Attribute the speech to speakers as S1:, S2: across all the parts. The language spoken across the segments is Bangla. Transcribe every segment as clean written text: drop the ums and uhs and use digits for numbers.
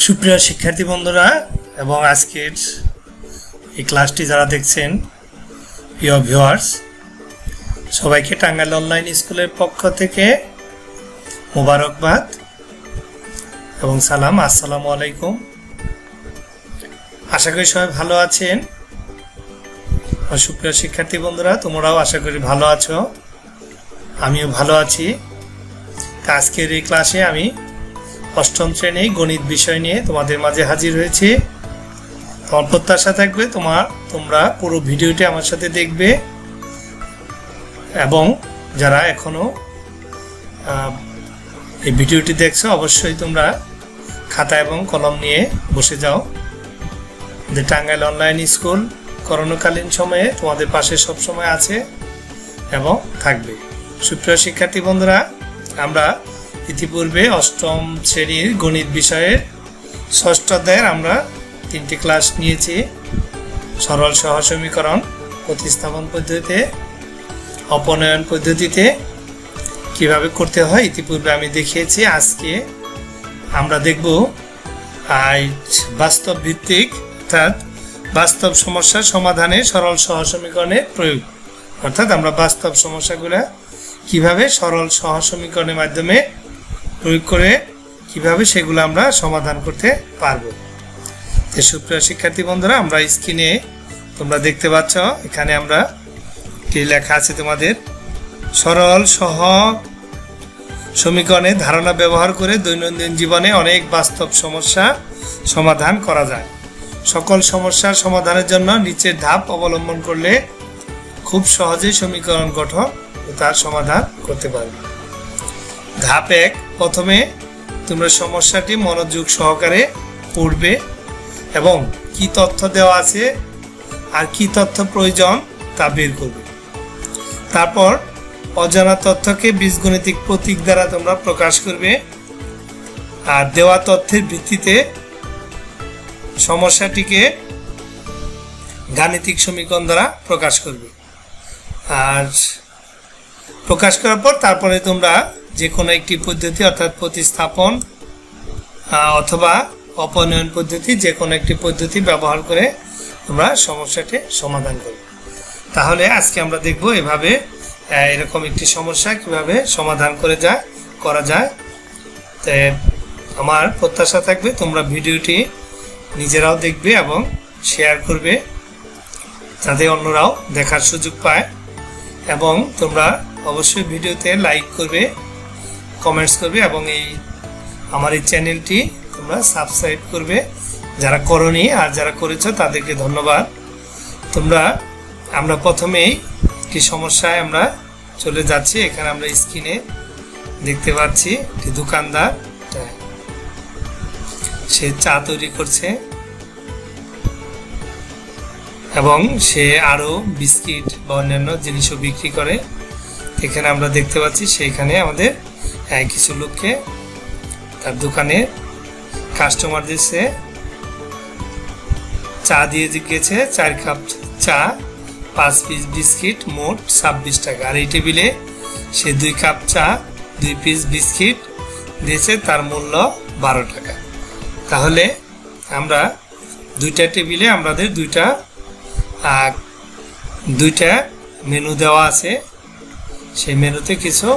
S1: সুপ্রিয় শিক্ষার্থী বন্ধুরা এবং আজকের এই ক্লাসটি যারা দেখছেন প্রিয় ভিউয়ার্স সবাইকে টাঙ্গাইল অনলাইন স্কুলের পক্ষ থেকে মোবারকবাদ এবং সালাম। আসসালামু আলাইকুম। আশা করি সবাই ভালো আছেন। সুপ্রিয় শিক্ষার্থী বন্ধুরা তোমরাও আশা করি ভালো আছো, আমিও ভালো আছি। আজকের এই ক্লাসে আমি অষ্টম শ্রেণী গণিত বিষয় নিয়ে তোমাদের মাঝে হাজির হয়েছি। তোমার প্রত্যাশা থাকবে তোমরা পুরো ভিডিওটি আমার সাথে দেখবে এবং যারা এখনো এই ভিডিওটি দেখছো অবশ্যই তোমরা খাতা এবং কলম নিয়ে বসে যাও। যে টাঙ্গাইল অনলাইন স্কুল করোনাকালীন সময়ে তোমাদের পাশে সব সময় আছে এবং থাকবে। সুপ্রিয় শিক্ষার্থী বন্ধুরা, আমরা ইতিপূর্বে অষ্টম শ্রেণীর গণিত বিষয়ের ষষ্ঠ অধ্যায়ের আমরা 3টি ক্লাস নিয়েছি। সরল সহজ সমীকরণ, প্রতিস্থাপন পদ্ধতিতে, অপনয়ন পদ্ধতিতে কিভাবে করতে হয় ইতিপূর্বে আমি দেখিয়েছি। আজকে আমরা দেখব বাস্তব ভিত্তিক অর্থাৎ বাস্তব সমস্যার সমাধানে সরল সহজ সমীকরণের প্রয়োগ, অর্থাৎ আমরা বাস্তব সমস্যাগুলো কিভাবে সরল সহজ সমীকরণের মাধ্যমে প্রয়োগ করে কিভাবে সেগুলো আমরা সমাধান করতে পারবো। তো সুপ্রিয় শিক্ষার্থী বন্ধুরা, আমরা স্ক্রিনে তোমরা দেখতে পাচ্ছ এখানে আমরা কি লেখা আছে তোমাদের, সরল সহজ সমীকরণের ধারণা ব্যবহার করে দৈনন্দিন জীবনে অনেক বাস্তব সমস্যা সমাধান করা যায়। সকল সমস্যার সমাধানের জন্য নিচের ধাপ অবলম্বন করলে খুব সহজেই সমীকরণ গঠন ও তার সমাধান করতে পারবে। ধাপ 1, প্রথমে তোমরা সমস্যাটি মনোযোগ সহকারে পড়বে এবং কি তথ্য দেওয়া আছে আর কি তথ্য প্রয়োজন তা বের করবে। তারপর অজানা তথ্যকে বীজগণিতিক প্রতীক দ্বারা তোমরা প্রকাশ করবে আর দেওয়া তথ্যের ভিত্তিতে সমস্যাটিকে গাণিতিক সমীকরণ দ্বারা প্রকাশ করবে। আর প্রকাশ করার পর তারপরে তোমরা যে কোনো একটি পদ্ধতি অর্থাৎ প্রতিস্থাপন অথবা অপনয়ন পদ্ধতি যে কোনো একটি পদ্ধতি ব্যবহার করে তোমরা সমস্যাটি সমাধান করবে। তাহলে আজকে আমরা দেখব এভাবে এরকম একটি সমস্যা কিভাবে সমাধান করা যায়। তো আমার প্রত্যাশা থাকবে তোমরা ভিডিওটি নিজেরাও দেখবে এবং শেয়ার করবে যাতে অন্যরাও দেখার সুযোগ পায়, এবং তোমরা অবশ্যই ভিডিওতে লাইক করবে, কমেন্টস করবে এবং আমার এই চ্যানেলটি তোমরা সাবস্ক্রাইব করবে যারা করনি, আর যারা করেছো তাদেরকে ধন্যবাদ। আমরা প্রথমেই একটি সমস্যায় আমরা চলে যাচ্ছি। এখানে আমরা স্ক্রিনে দেখতে পাচ্ছি একটি দোকানদার, সে চা তৈরি করছে এবং সে আরো বিস্কিট বা অন্যান্য জিনিসও বিক্রি করে। এখানে আমরা দেখতে পাচ্ছি সেখানে আমাদের কিছু লোককে তার দোকানে কাস্টমারদের সে চা দিয়ে গেছে, 4 কাপ চা, 5 পিস বিস্কিট, মোট 26 টাকা। আর এই টেবিলে সে 2 কাপ চা, 2 পিস বিস্কিট দিয়েছে, তার মূল্য 12 টাকা। তাহলে আমরা দুইটা টেবিলে আমাদের দুইটা মেনু দেওয়া আছে, সেই মেনুতে কিছু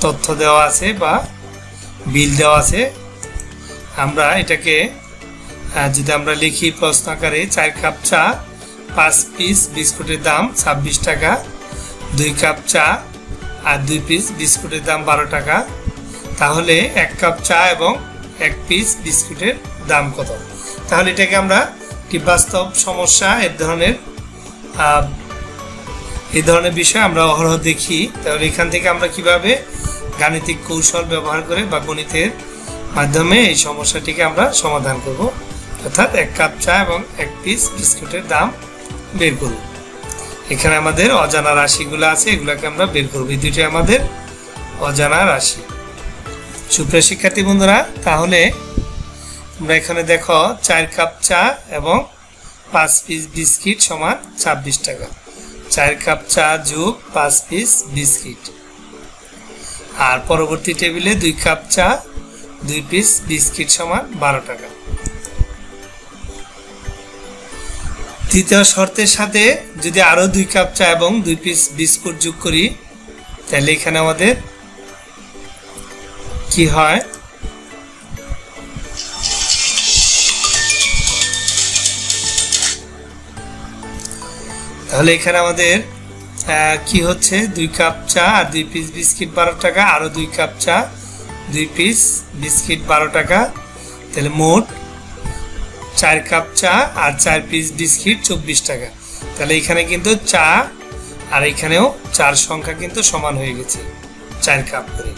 S1: তথ্য দেওয়া আছে বা বিল দেওয়া আছে। আমরা এটাকে যদি আমরা লিখি প্রশ্ন আকারে, 4 কাপ চা, 5 পিস বিস্কুটের দাম 26 টাকা, 2 কাপ চা আর 2 পিস বিস্কুটের দাম 12 টাকা, তাহলে 1 কাপ চা এবং 1 পিস বিস্কুটের দাম কত? তাহলে এটাকে আমরা কি বাস্তব সমস্যা এই ধরনের বিষয় আমরা অহরহ দেখি। তাহলে এখান থেকে আমরা কিভাবে গাণিতিক কৌশল ব্যবহার করে বা গণিতের মাধ্যমে এই সমস্যাটিকে আমরা সমাধান করব, অর্থাৎ 1 কাপ চা এবং 1 পিস বিস্কুটের দাম বের করব। এখানে আমাদের অজানা রাশিগুলো আছে, এগুলোকে আমরা বের করব। এই দুইটা আমাদের অজানা রাশি। সুপ্রিয় শিক্ষার্থী বন্ধুরা, তাহলে তোমরা এখানে দেখো 4 কাপ চা এবং 5 পিস বিস্কিট সমান 26 টাকা। 4 কাপ চা যোগ 5 পিস বিস্কিট। আর পরবর্তী টেবিলে 2 কাপ চা, 2 পিস বিস্কিট সমান 12 টাকা। তৃতীয় শর্তের সাথে যদি আরো 2 কাপ চা এবং 2 পিস বিস্কুট যোগ করি তাহলে এখানে আমাদের কি হয়, তাহলে এখানে আমাদের কি হচ্ছে 2 কাপ চা আর 2 পিস বিস্কিট 12 টাকা, আরো 2 কাপ চা 2 পিস বিস্কিট 12 টাকা, তাহলে মোট 4 কাপ চা আর 4 পিস বিস্কিট 24 টাকা। তাহলে এখানে কিন্তু চা আর এখানেও চার সংখ্যা কিন্তু সমান হয়ে গেছে 4 কাপ করে।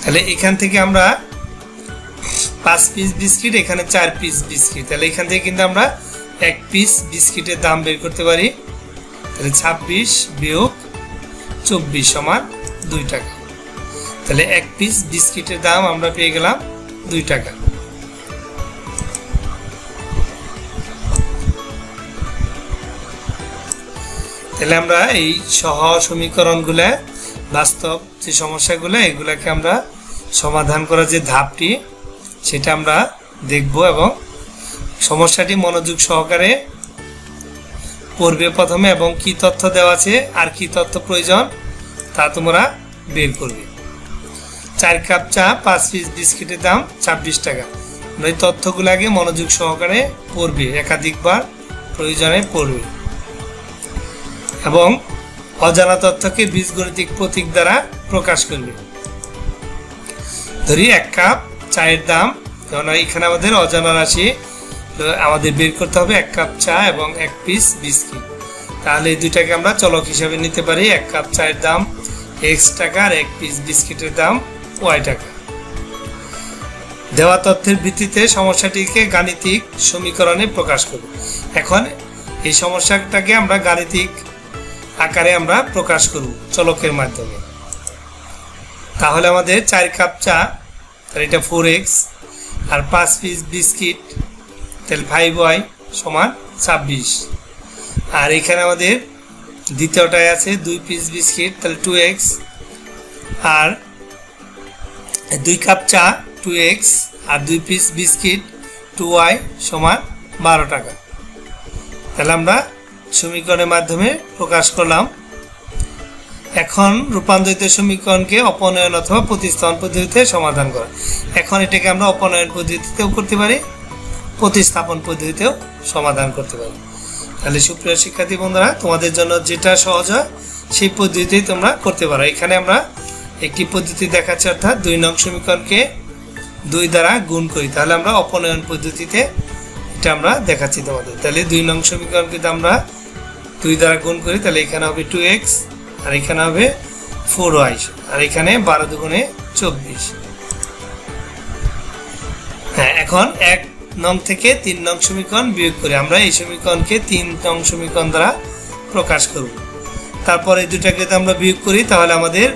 S1: তাহলে এখান থেকে আমরা 5 পিস বিস্কিট, এখানে 4 পিস বিস্কিট, তাহলে এখান থেকে কিন্তু আমরা 1 পিস বিস্কিটের দাম বের করতে পারি। তাহলে 26 বিয়োগ 24 সমান 2 টাকা। তাহলে 1 পিস বিস্কিটের দাম আমরা পেয়ে গেলাম 2 টাকা। তাহলে আমরা এই সহ সমীকরণগুলো, বাস্তব যে সমস্যাগুলো, এগুলাকে আমরা সমাধান করার যে ধাপটি সেটা আমরা দেখব এবং সমস্যাটি মনোযোগ সহকারে পড়বে প্রথমে এবং কি তথ্য দেওয়া আছে আর কি তথ্য প্রয়োজন তা তোমরা বের করবে। 4 কাপ চা 5 পিস বিস্কিটের দাম 26 টাকা। এই তথ্যগুলো আগে মনোযোগ সহকারে পড়বে, একাধিকবার প্রয়োজনে পড়বে এবং অজানা তথ্যকে বীজগণিতিক প্রতীক দ্বারা প্রকাশ করবে। ধরি 1 কাপ চায়ের দাম, কারণ এখানে আমাদের অজানা রাশি আমাদের বের করতে হবে 1 কাপ চা এবং 1 পিস বিস্কিট। তাহলে এই দুইটাকে আমরা চলক হিসাবে নিতে পারি। 1 কাপ চায়ের দাম x টাকা আর 1 পিস বিস্কিটের দাম y টাকা। দেওয়া তথ্যের ভিত্তিতে সমস্যাটিকে গাণিতিক সমীকরণে প্রকাশ করব। এখন এই সমস্যাটাকে আমরা গাণিতিক আকারে আমরা প্রকাশ করব চলকের মাধ্যমে। তাহলে আমাদের 4 কাপ চা, তাহলে এটা 4x, আর 5 পিস বিস্কিট তাহলে 5y সমান 26, আর এখানে আমাদের দ্বিতীয়টায় আছে 2 পিস বিস্কিট তাহলে 2x, আর 2 কাপ চা 2x আর 2 পিস বিস্কিট 2y সমান 12 টাকা। তাহলে আমরা সমীকরণের মাধ্যমে প্রকাশ করলাম। এখন রূপান্তরিত সমীকরণকে অপনয়ন অথবা প্রতিস্থাপন পদ্ধতিতে সমাধান করা। এখন এটাকে আমরা অপনয়ন পদ্ধতিতেও করতে পারি, প্রতিস্থাপন পদ্ধতিতেও সমাধান করতে পারি। তাহলে সুপ্রিয় শিক্ষার্থী বন্ধুরা, তোমাদের জন্য যেটা সহজ হয় সেই পদ্ধতিতেই তোমরা করতে পারো। এখানে আমরা একটি পদ্ধতি দেখাচ্ছি, অর্থাৎ 2 নং সমীকরণকে 2 দ্বারা গুণ করি, তাহলে আমরা অপনয়ন পদ্ধতিতে এটা আমরা দেখাচ্ছি তোমাদের। তাহলে 2 নং সমীকরণকে আমরা 2 দ্বারা গুণ করি, তাহলে এখানে হবে 2x আর এখানে হবে 4y, আর এখানে 12 দুগুণে 24। হ্যাঁ, এখন 1 নং থেকে 3 নং সমীকরণ বিয়োগ করি। আমরা এই সমীকরণকে 3 নং সমীকরণ দ্বারা প্রকাশ করব। তারপর এই দুটাকে আমরা বিয়োগ করি, তাহলে আমাদের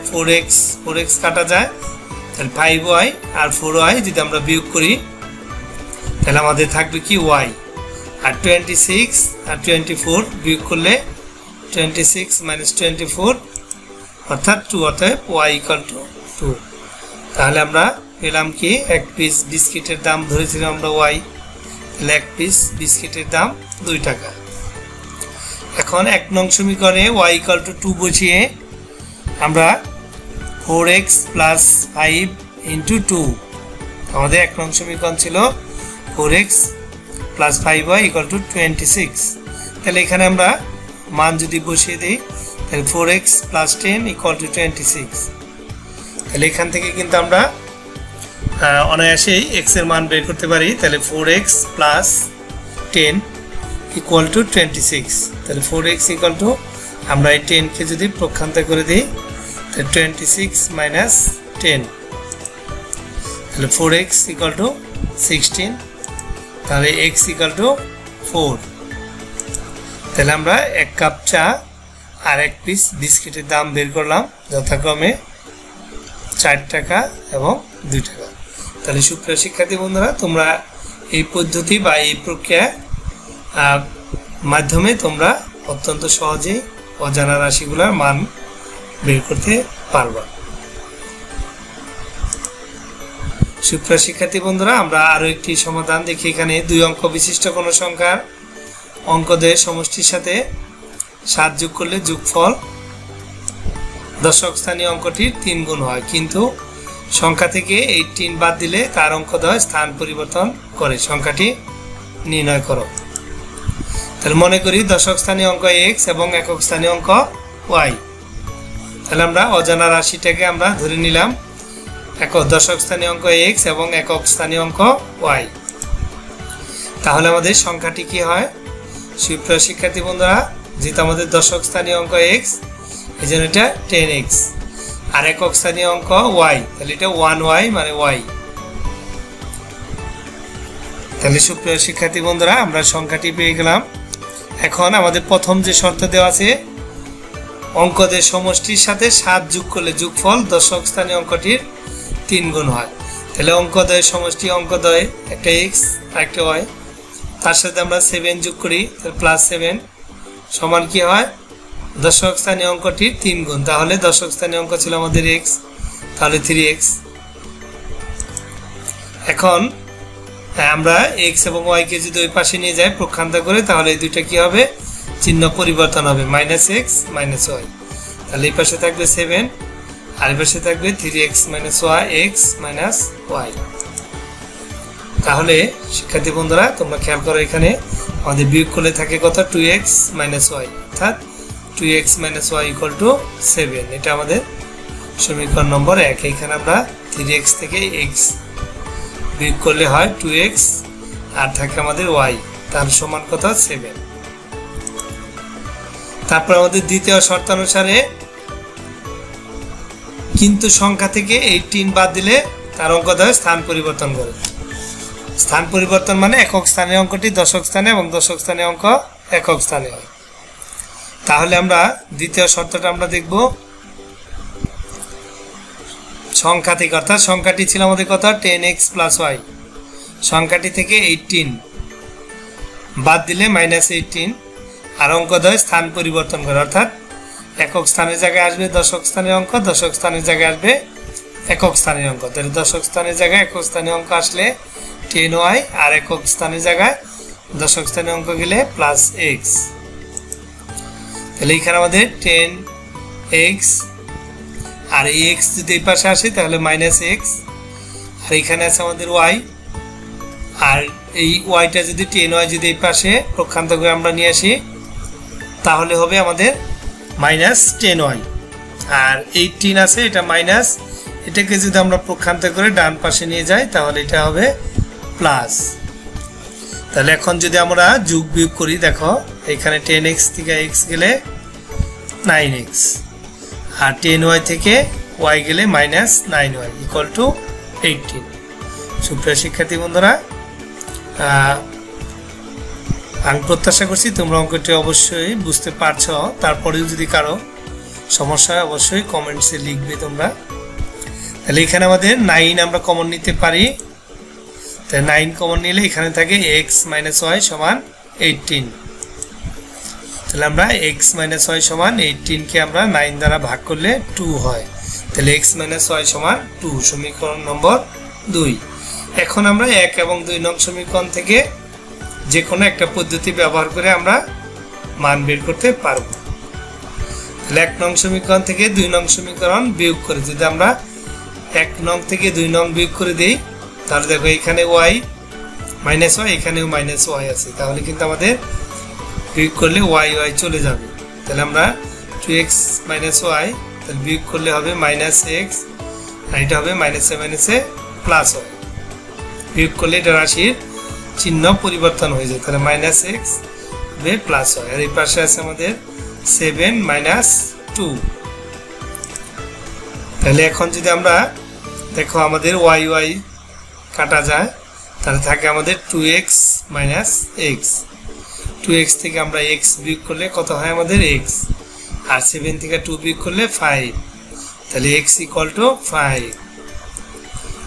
S1: 4x কাটা যায়, তাহলে 5y আর 4y যদি আমরা বিয়োগ করি তাহলে আমাদের থাকবে কি y, আর 26 আর 24 বিয়োগ করলে 26 মাইনাস 24 অর্থাৎ 2, অর্থাৎ y ইকুয়াল টু 2। তাহলে আমরা পেলাম কি 1 পিস বিস্কিটের দাম ধরেছিলাম আমরা y, তাহলে 1 পিস বিস্কিটের দাম 2 টাকা। এখন 1 নং সমীকরণে y ইকুয়াল টু 2 বসিয়ে আমরা 4x প্লাস 5 ইন্টু 2, আমাদের 1 নং সমীকরণ ছিল 4x plus 5y equal to 26। তাহলে এখানে আমরা মান যদি বসিয়ে দিই তাহলে 4x প্লাস 10 ইকুয়াল টু 26। তাহলে এখান থেকে কিন্তু আমরা অনায়াসেই x এর মান বের করতে পারি। তাহলে 4x প্লাস 10 ইকুয়াল টু 26। তাহলে 4x ইকুয়াল টু, আমরা এই 10 কে যদি প্রক্ষান্তর করে দিই তাহলে 26 মাইনাস 10, তাহলে 4x ইকুয়াল টু 16, তাহলে x ইকুয়াল টু 4। তাহলে আমরা 1 কাপ চা আর 1 পিস বিস্কিটের দাম বের করলাম, যথাক্রমে 4 টাকা এবং 2 টাকা। তাহলে সুপ্রিয় শিক্ষার্থী বন্ধুরা, তোমরা এই পদ্ধতি বা এই প্রক্রিয়া মাধ্যমে তোমরা অত্যন্ত সহজেই অজানা রাশিগুলোর মান বের করতে পারবা। সুপ্রিয় শিক্ষার্থী বন্ধুরা, আমরা আরো একটি সমাধান দেখি। এখানে দুই অঙ্ক বিশিষ্ট কোন সংখ্যার অঙ্কদের সমষ্টির সাথে 7 যোগ করলে যোগফল দশক স্থানীয় অঙ্কটির 3 গুণ হয়, কিন্তু সংখ্যা থেকে 18 বাদ দিলে তার অঙ্কদ্বয় স্থান পরিবর্তন করে। সংখ্যাটি নির্ণয় করো। তাহলে মনে করি দশক স্থানীয় অঙ্ক x এবং একক স্থানীয় অঙ্ক y। তাহলে আমরা অজানা রাশিটাকে আমরা ধরে নিলাম দশক স্থানীয় অঙ্ক x এবং একক স্থানীয় অঙ্ক y। তাহলে আমাদের সংখ্যাটি কি হয়? সুপ্রিয় শিক্ষার্থী বন্ধুরা, যেহেতু আমাদের দশক স্থানীয় অঙ্ক x, এই জন্য এটা 10x, আর একক স্থানীয় অঙ্ক y, তাহলে এটা 1y মানে y। তাহলে সুপ্রিয় শিক্ষার্থী বন্ধুরা, আমরা সংখ্যাটি পেয়ে গেলাম। এখন আমাদের প্রথম যে শর্ত দেওয়া আছে, অঙ্কদের সমষ্টির সাথে 7 যোগ করলে যোগফল দশক স্থানীয় অঙ্কটির 3 গুণ হয়। তাহলে অঙ্কদ্বয়ের সমষ্টি অঙ্কদ্বয় একটা x আর একটা y, তার সাথে আমরা 7 যোগ করি, তাহলে +7 সমান কি হয়? দশক স্থানীয় অঙ্কটির 3 গুণ। তাহলে দশক স্থানীয় অঙ্ক ছিল আমাদের x, তাহলে 3x। এখন আমরা x এবং y কে যদি ওই পাশে নিয়ে যাই প্রক্ষান্ত করে, তাহলে এই দুইটা কি হবে? চিহ্ন পরিবর্তন হবে, -x -y। তাহলে এই পাশে থাকবে 7 আর এই পাশে থাকবে 3x - x - y। তাহলে শিক্ষার্থী বন্ধুরা, তোমরা খেয়াল করো, এখানে আমাদের বিয়োগ করলে থাকে কত? 2x - y, অর্থাৎ 2x - y = 7। এটা আমাদের সমীকরণ নম্বর 1। এখানে আমরা 3x থেকে x বিয়োগ করলে হয় 2x আর থাকে আমাদের y, তার সমান কত? 7। তারপর আমাদের দ্বিতীয় শর্তানুসারে কিন্তু সংখ্যা থেকে 18 বাদ দিলে তার অঙ্কদ্বয় স্থান পরিবর্তন করে। স্থান পরিবর্তন মানে একক স্থানীয় অঙ্কটি দশক স্থানে এবং দশক স্থানীয় অঙ্ক একক স্থানে হয়। তাহলে আমরা দ্বিতীয় শর্তটা আমরা দেখব সংখ্যা থেকে, অর্থাৎ সংখ্যাটি ছিল আমাদের কত? 10x + y। সংখ্যাটি থেকে 18 বাদ দিলে -18, আর অঙ্কদ্বয় স্থান পরিবর্তন করে, অর্থাৎ একক স্থানের জায়গায় আসবে দশক স্থানীয় অঙ্ক, দশক স্থানের জায়গায় আসবে একক স্থানীয় অঙ্ক। তাহলে দশক স্থানের জায়গায় একক স্থানীয় অঙ্ক আসলে 10y, আর একক স্থানের জায়গায় দশক স্থানীয় অঙ্ক গেলে +x। তাহলে এখানে আমাদের 10x, আর এই x যদি এই পাশে আসে তাহলে -x, আর এখানে আছে আমাদের y, আর এই yটা যদি 10y যদি এই পাশে প্রক্ষান্ত করে আমরা নিয়ে আসি, তাহলে হবে আমাদের -10y। আর 18 আছে, এটা মাইনাস, এটাকে যদি আমরা প্রক্ষান্ত করে ডান পাশে নিয়ে যাই তাহলে এটা হবে প্লাস। তাহলে এখন যদি আমরা যোগ বিয়োগ করি, দেখো এখানে 10x থেকে x গেলে 9x, আর 10y থেকে y গেলে -9y = 18। সুপ্রিয় শিক্ষার্থী বন্ধুরা, আমি প্রত্যাশা করছি তোমরা অঙ্কটি অবশ্যই বুঝতে পারছো। তারপরেও যদি কারো সমস্যা হয় অবশ্যই কমেন্টসে লিখবে তোমরা। তাহলে এখানে আমাদের 9 আমরা কমন নিতে পারি। তাহলে 9 কমন নিলে এখানে থাকে x - y = 18। তাহলে আমরা x - y = 18 কে আমরা 9 দ্বারা ভাগ করলে 2 হয়। তাহলে x - y = 2, সমীকরণ নম্বর 2। এখন আমরা 1 এবং 2 নং সমীকরণ থেকে যে কোনো একটা পদ্ধতি ব্যবহার করে আমরা মান বের করতে পারব। তাহলে 1 নং সমীকরণ থেকে 2 নং সমীকরণ বিয়োগ করে যদি আমরা 1 নং থেকে 2 নং বিয়োগ করে দেই, তাহলে দেখো এখানে y -y, এখানেও -y আছে, তাহলে কিন্তু আমাদের বিয়োগ করলে y চলে যাবে। তাহলে আমরা 2x - y, তাহলে বিয়োগ করলে হবে -x, আর এটা হবে -7 +y। বিয়োগ করলে এটা রাশির চিহ্ন পরিবর্তন হয়ে যায়, তাহলে -x হবে +y, আর এই পাশে আছে আমাদের 7 - 2। তাহলে এখন যদি আমরা দেখো আমাদের y কাটা যায়, তাহলে থাকে আমাদের 2x - x। 2x থেকে আমরা x বিয়োগ করলে কত হয়? আমাদের x। আর 7 থেকে 2 বিয়োগ করলে 5, তাহলে x = 5।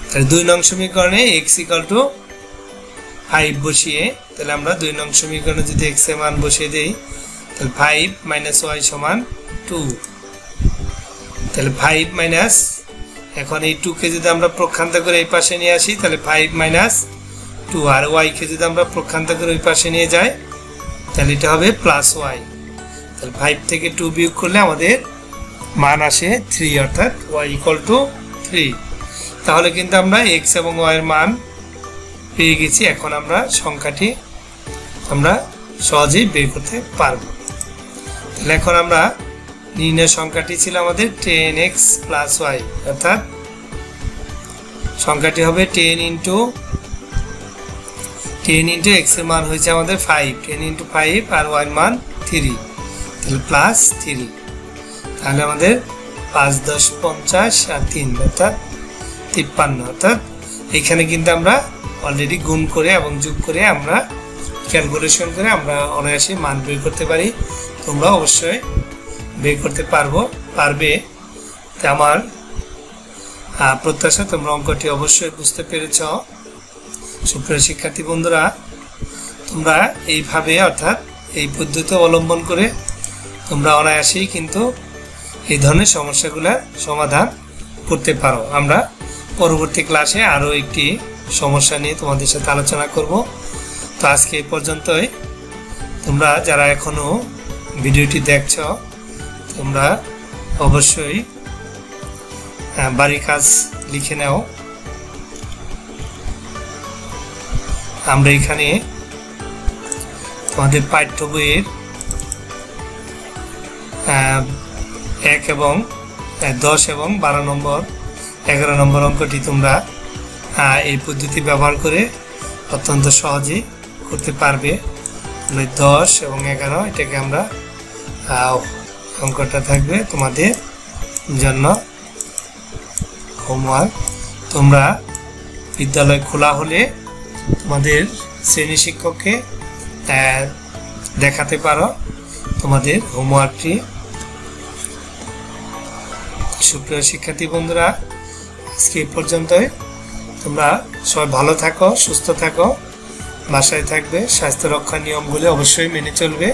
S1: তাহলে 2 নং সমীকরণে x = 5 বসিয়ে, তাহলে আমরা 2 নং সমীকরণে যদি x এর মান বসিয়ে দেই, তাহলে 5 - y = 2। তাহলে 5 - এখন এই 2 কে যদি আমরা প্রক্ষান্ত করে এই পাশে নিয়ে আসি তাহলে 5 মাইনাস 2 আর y কে যদি আমরা প্রক্ষান্ত করে ওই পাশে নিয়ে যাই তাহলে এটা হবে প্লাস y। তাহলে 5 থেকে 2 বিয়োগ করলে আমাদের মান আসে 3 অর্থাৎ y = 3। তাহলে কিন্তু আমরা x এবং y এর মান পেয়ে গেছি। এখন আমরা সংখ্যাটি আমরা সহজেই বের করতে পারবো। তাহলে এখন আমরা নির্ণয় সংখ্যাটি ছিল আমাদের 10x + y অর্থাৎ সংখ্যাটি হবে 10 * x এর মান হয়েছে আমাদের 5, 10 * 5 আর y এর মান 3, তাহলে প্লাস 3। তাহলে আমাদের 5 × 10 = 50 আর 3 অর্থাৎ 53। অর্থাৎ এখানে কিন্তু আমরা অলরেডি গুণ করে এবং যোগ করে আমরা ক্যালকুলেশন করে আমরা অনায়াসে মান বের করতে পারি। তোমরা অবশ্যই বের করতে পারবে। তা আমার প্রত্যাশা তোমরা অঙ্কটি অবশ্যই বুঝতে পেরেছ। সুপ্রিয় শিক্ষার্থী বন্ধুরা, তোমরা এইভাবে অর্থাৎ এই পদ্ধতি অবলম্বন করে তোমরা অনায়াসেই কিন্তু এই ধরনের সমস্যাগুলোর সমাধান করতে পারো। আমরা পরবর্তী ক্লাসে আরও একটি সমস্যা নিয়ে তোমাদের সাথে আলোচনা করব। তো আজকে এই পর্যন্তই। তোমরা যারা এখনো ভিডিওটি দেখছো তোমরা অবশ্যই বাড়ির কাজ লিখে নাও। আমরা এখানে তোমাদের পাঠ্য বইয়ের 1 এবং 10 এবং 12 নম্বর 11 নম্বর অঙ্কটি তোমরা এই পদ্ধতি ব্যবহার করে অত্যন্ত সহজেই করতে পারবে। 10 এবং 11 এটাকে আমরা অঙ্কটা থাকবে তোমাদের জন্য হোমওয়ার্ক। তোমরা বিদ্যালয় খোলা হলে তোমাদের শ্রেণী শিক্ষককে দেখাতে পারো তোমাদের হোমওয়ার্কটি। সুপ্রিয় শিক্ষার্থী বন্ধুরা, আজকে এই পর্যন্তই। তোমরা সবাই ভালো থাকো, সুস্থ থাকো, বাসায় থাকবে, স্বাস্থ্য রক্ষার নিয়মগুলি অবশ্যই মেনে চলবে।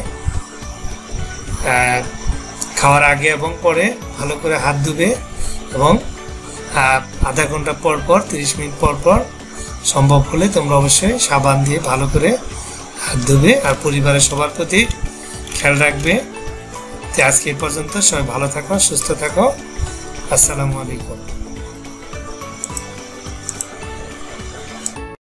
S1: খাওয়ার আগে এবং পরে ভালো করে হাত ধুবে এবং আধা ঘন্টা পর পর 30 মিনিট পর পর সম্ভব হলে তোমরা অবশ্যই সাবান দিয়ে ভালো করে হাত ধুবে আর পরিবারের সবার প্রতি খেয়াল রাখবে। আজকে এই পর্যন্ত। সবাই ভালো থাকো, সুস্থ থাকো। আসসালামু আলাইকুম।